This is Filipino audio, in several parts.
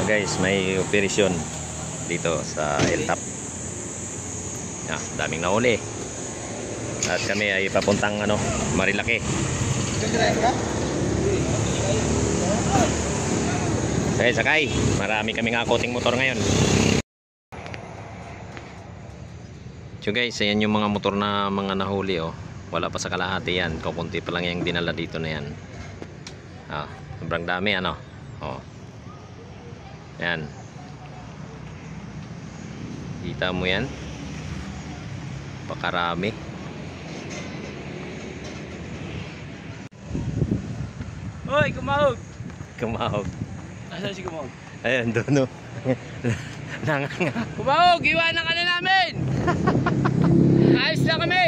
Guys, may operasyon dito sa Hilltop. Daming nahuli. At kami ay papuntang Marilaki. Sakay. Marami kaming akoting motor ngayon. So guys, ayan yung mga motor na mga nahuli Wala pa sa kalahati yan. Kukunti pa lang yung dinala dito na yan. Sobrang dami Yan. Kita mo yan? Pakarami. Hoy, kumahog. Kumahog. Nasaan si kumahog? Ayan, doon Nanganga. Kumahog, iwanan ka na namin. Ayos na kami.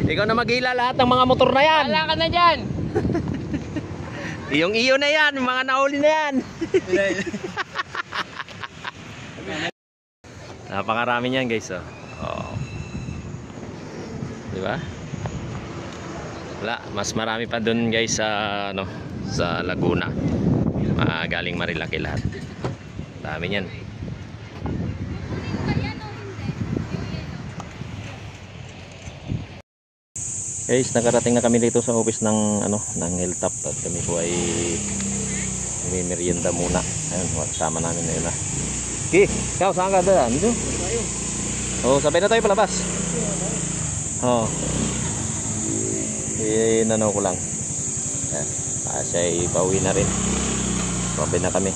Ikaw na maghila lahat ng mga motor na yan. Wala ka na dyan. Iyo na yan, mga nahuli na yan. Napakarami niyan guys Diba? Wala, mas marami pa dun guys sa Laguna. Galing Marilaki lahat. Dami niyan. Guys, nakarating na kami dito sa office ng ng Hilltop at kami po ay merienda muna. Ayun, kasama namin na yun Okay, ikaw saan ka dala? Dito? Sabay na tayo palabas. Inano ko lang. Siya ay pauwi na rin. Sabay na kami.